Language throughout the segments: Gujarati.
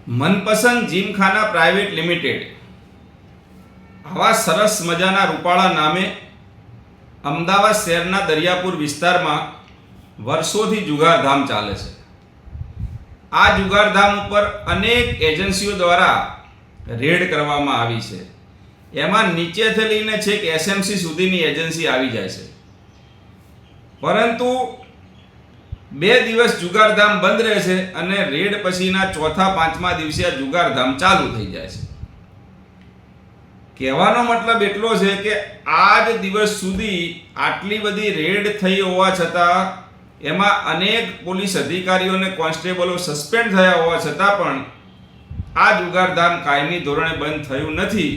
મનપસંદ જીમખાના પ્રાઇવેટ લિમિટેડ આવા સરસ મજાના રૂપાળા નામે અમદાવાદ શહેરના દરિયાપુર વિસ્તારમાં વર્ષોથી જુગારધામ ચાલે છે. આ જુગારધામ ઉપર અનેક એજન્સીઓ દ્વારા રેડ કરવામાં આવી છે. એમાં નીચેથી લઈને છેક એસએમસી સુધીની એજન્સી આવી જાય છે. પરંતુ 2 દિવસ જુગારધામ બંધ રહે છે અને રેડ પછીના ચોથા પાંચમા દિવસે આ જુગારધામ ચાલુ થઈ જાય છે. કહેવાનો મતલબ એટલો છે કે આજ દિવસ સુધી આટલી બધી રેડ થઈ હોવા છતાં એમાં અનેક પોલીસ અધિકારીઓ અને કોન્સ્ટેબલો સસ્પેન્ડ થયા હોવા છતાં પણ આ જુગારધામ કાયમી ધોરણે બંધ થયું નથી.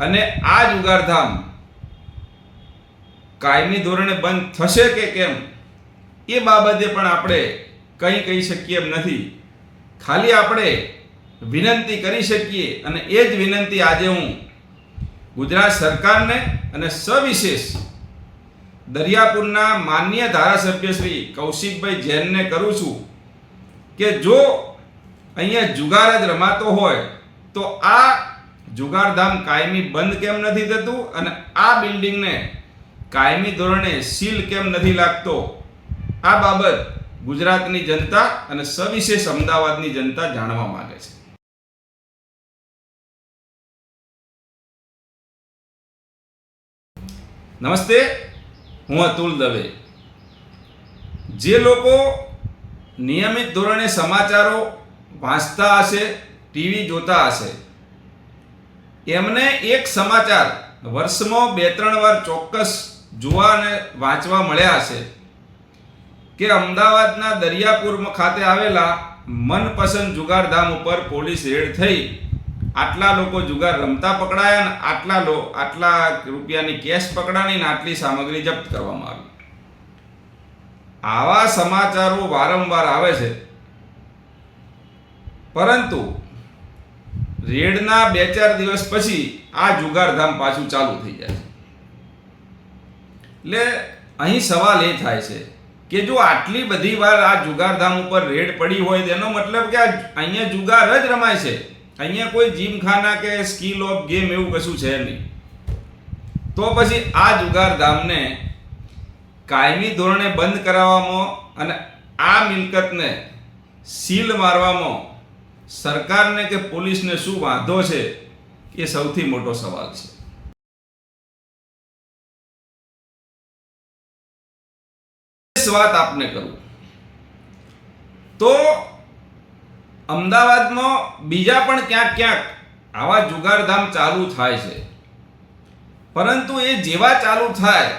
અને આ જુગારધામ કાયમી ધોરણે બંધ થશે કે કેમ એ બાબતે પણ આપણે કંઈ કહી શકીએ એમ નથી. ખાલી આપણે વિનંતી કરી શકીએ અને એ જ વિનંતી આજે હું ગુજરાત સરકારને અને સવિશેષ દરિયાપુરના માનનીય ધારાસભ્ય શ્રી કૌશિકભાઈ જૈનને કરું છું કે જો અહીંયા જુગાર જ રમાતો હોય તો આ જુગારધામ કાયમી બંધ કેમ નથી થતું અને આ બિલ્ડિંગને કાયમી ધોરણે સીલ કેમ નથી લાગતો. આ બાબત ગુજરાતની જનતા અને સવિશેષ અમદાવાદની જનતા જાણવા માંગે છે. નમસ્તે, હું અતુલ દવે. જે લોકો નિયમિત ધોરણે સમાચારો વાંચતા હશે, ટીવી જોતા હશે, એમને એક સમાચાર વર્ષમાં 2-3 વાર ચોક્કસ જોવા અને વાંચવા મળ્યા હશે કે અમદાવાદના દરિયાપુર ખાતે આવેલા મનપસંદ જુગારધામ ઉપર પોલીસ રેડ થઈ, આટલા લોકો જુગાર રમતા પકડાયા અને આટલા રૂપિયાની કેશ પકડાણી અને આટલી સામગ્રી જપ્ત કરવામાં આવી. આવા સમાચારો વારંવાર આવે છે, પરંતુ રેડના 2-4 દિવસ પછી આ જુગારધામ પાછું ચાલુ થઈ જાય છે. એટલે અહીં સવાલ એ થાય છે કે જો આટલી બધી વાર આ જુગારધામ ઉપર રેડ પડી હોય તેનો મતલબ કે અહીંયા જુગાર જ રમાય છે, અહીંયા કોઈ જીમખાના કે સ્કિલ ઓફ ગેમ એવું કશું છે નહીં. તો પછી આ જુગારધામને કાયમી ધોરણે બંધ કરાવવામાં અને આ મિલકતને સીલ મારવામાં સરકારને કે પોલીસને શું વાંધો છે એ સૌથી મોટો સવાલ છે. વાત આપને કરું તો અમદાવાદમાં બીજા પણ ક્યાંક આવા જુગારધામ ચાલુ થાય છે, પરંતુ એ જેવા ચાલુ થાય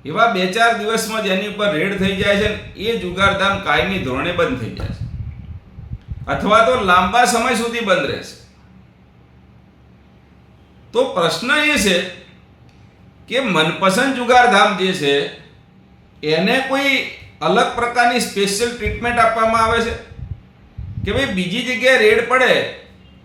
એવા 2-4 દિવસમાં જ એની ઉપર રેડ થઈ જાય છે, એ જુગારધામ કાયમી ધોરણે બંધ થઈ જાય છે અથવા તો લાંબા સમય સુધી બંધ રહેશે. તો પ્રશ્ન એ છે કે મનપસંદ જુગારધામ જે છે એને કોઈ અલગ પ્રકારની સ્પેશિયલ ટ્રીટમેન્ટ આપવામાં આવે છે કે ભાઈ બીજી જગ્યાએ રેડ પડે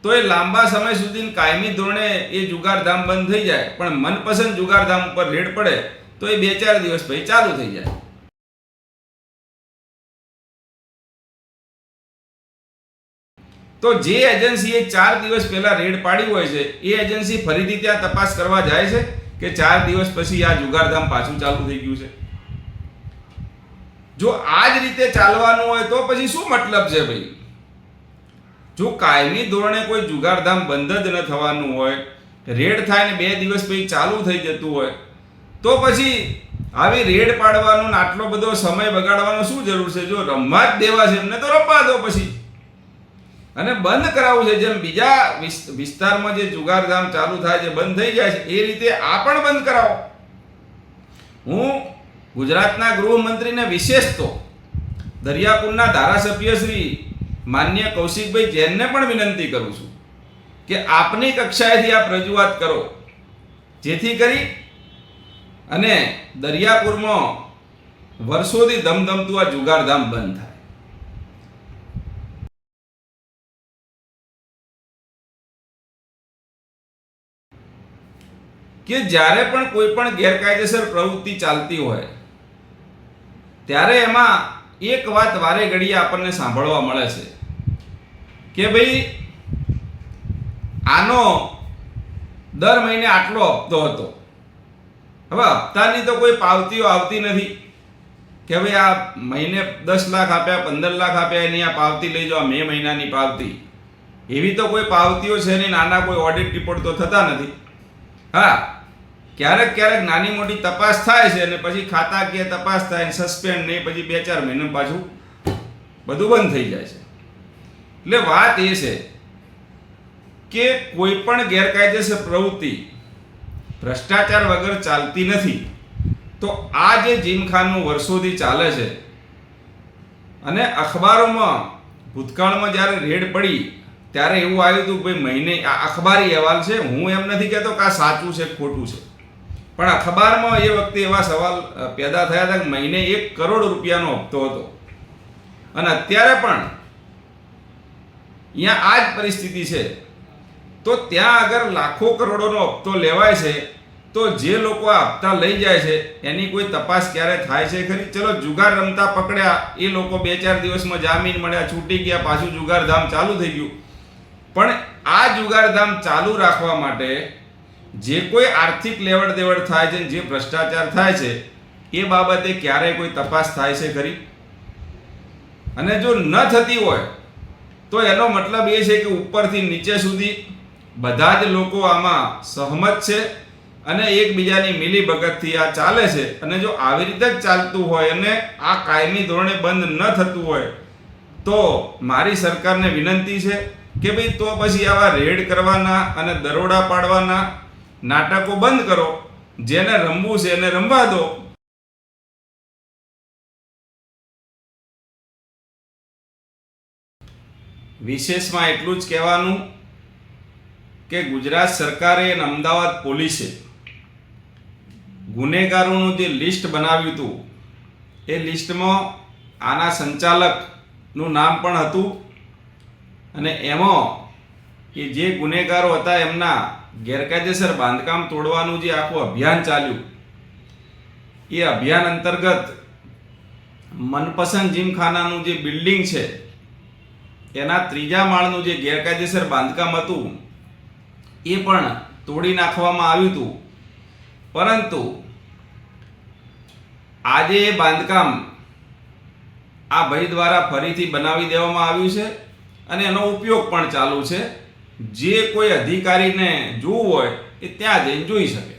તો એ લાંબા સમય સુધી કાયમી ધોરણે એ જુગારધામ બંધ થઈ જાય, પણ મનપસંદ જુગારધામ ઉપર રેડ પડે તો એ 2-4 દિવસ પછી ચાલુ થઈ જાય. તો જે એજન્સીએ 4 દિવસ પહેલા રેડ પાડી હોય છે એ એજન્સી ફરીથી ત્યાં તપાસ કરવા જાય છે કે 4 દિવસ પછી આ જુગારધામ પાછું ચાલુ થઈ ગયું છે. જો આ જ રીતે ચાલવાનું હોય તો પછી શું મતલબ છે ભાઈ? જો કાયમી ધોરણે કોઈ જુગારધામ બંધ જ ન થવાનું હોય, રેડ થાય ને 2 દિવસ પછી ચાલુ થઈ જતું હોય, તો પછી આવી રેડ પાડવાનો ને આટલો બધો સમય બગાડવાનો શું જરૂર છે? જો રમવા જ દેવા છે એમને તો રમવા દો પછી, અને બંધ કરાવવું છે. જેમ બીજા વિસ્તારમાં જે જુગારધામ ચાલુ થાય છે, બંધ થઈ જાય છે, એ રીતે આ પણ બંધ કરાવો. હું ગુજરાતના ગૃહમંત્રીને વિશેષ તો દરિયાપુરના ધારાસભ્ય શ્રી માનનીય કૌશિકભાઈ જૈનને પણ વિનંતી કરું છું કે આપની કક્ષાએથી આપ રજૂઆત કરો, જેથી કરી અને દરિયાપુરમાં વર્ષોથી ધમધમતું આ જુગારધામ બંધ થાય. કે જ્યારે પણ કોઈ પણ ગેરકાયદેસર પ્રવૃત્તિ ચાલતી હોય ત્યારે એમાં એક વાત વારે ઘડીએ આપણને સાંભળવા મળે છે કે ભાઈ આનો દર મહિને આટલો હપ્તો હતો, હવે હપ્તાની તો કોઈ પાવતીઓ આવતી નથી કે ભાઈ આ મહિને 10 લાખ આપ્યા, 15 લાખ આપ્યા, એની આ પાવતી લઈ જાઓ, મે મહિનાની પાવતી, એવી તો કોઈ પાવતીઓ છે નહીં, નાના કોઈ ઓડિટ રિપોર્ટ તો થતા નથી. હા, ક્યારેક ક્યારેક નાની મોટી તપાસ થાય છે અને પછી ખાતાકીય તપાસ થાય, સસ્પેન્ડ નહીં, પછી 2-4 મહિના પાછું બધું બંધ થઈ જાય છે. એટલે વાત એ છે કે કોઈ પણ ગેરકાયદેસર પ્રવૃત્તિ ભ્રષ્ટાચાર વગર ચાલતી નથી. તો આ જે જીમખાનું વર્ષોથી ચાલે છે અને અખબારોમાં ભૂતકાળમાં જ્યારે રેડ પડી ત્યારે એવું આવ્યું હતું કે ભાઈ મહિને, આ અખબારી અહેવાલ છે, હું એમ નથી કહેતો કે આ સાચું છે ખોટું છે, પણ અખબારમાં એ વખતે એવા સવાલ પેદા થયા હતા કે મહિને 1 કરોડ રૂપિયાનો હપ્તો હતો. અને અત્યારે પણ અહીંયા આ જ પરિસ્થિતિ છે. તો ત્યાં અગર લાખો કરોડોનો હપ્તો લેવાય છે તો જે લોકો આ હપ્તા લઈ જાય છે એની કોઈ તપાસ ક્યારે થાય છે ખરી? ચલો, જુગાર રમતા પકડ્યા, એ લોકો 2-4 દિવસમાં જામીન મળ્યા, છૂટી ગયા, પાછું જુગારધામ ચાલુ થઈ ગયું. પણ આ જુગારધામ ચાલુ રાખવા માટે જે કોઈ આર્થિક લેવડ દેવડ થાય છે, જે ભ્રષ્ટાચાર થાય છે, એ બાબતે ક્યારેય કોઈ તપાસ થાય છે ખરી? અને જો ન થતી હોય તો એનો મતલબ એ છે કે ઉપરથી નીચે સુધી બધા જ લોકો આમાં સહમત છે અને એકબીજાની મિલીભગતથી આ ચાલે છે. અને જો આવી રીતે જ ચાલતું હોય અને આ કાયમી ધોરણે બંધ ન થતું હોય તો મારી સરકારને વિનંતી છે કે ભાઈ તો પછી આવા રેડ કરવાના અને દરોડા પાડવાના નાટકો બંધ કરો. જેને રમવું છે એને રમવા દો. વિશેષમાં એટલું જ કહેવાનું કે ગુજરાત સરકારે અને અમદાવાદ પોલીસે ગુનેગારોનું જે લિસ્ટ બનાવ્યું હતું એ લિસ્ટમાં આના સંચાલકનું નામ પણ હતું અને એમાં એ જે ગુનેગારો હતા એમના ગેરકાયદેસર બાંધકામ તોડવાનું જે આખું અભિયાન ચાલ્યું, એ અભિયાન અંતર્ગત મનપસંદ જીમખાનાનું જે બિલ્ડિંગ છે એના 3જા માળનું જે ગેરકાયદેસર બાંધકામ હતું એ પણ તોડી નાખવામાં આવ્યું હતું. પરંતુ આજે એ બાંધકામ આ ભાઈ દ્વારા ફરીથી બનાવી દેવામાં આવ્યું છે અને એનો ઉપયોગ પણ ચાલુ છે. જે કોઈ અધિકારીને જોવું હોય એ ત્યાં જઈને જોઈ શકે.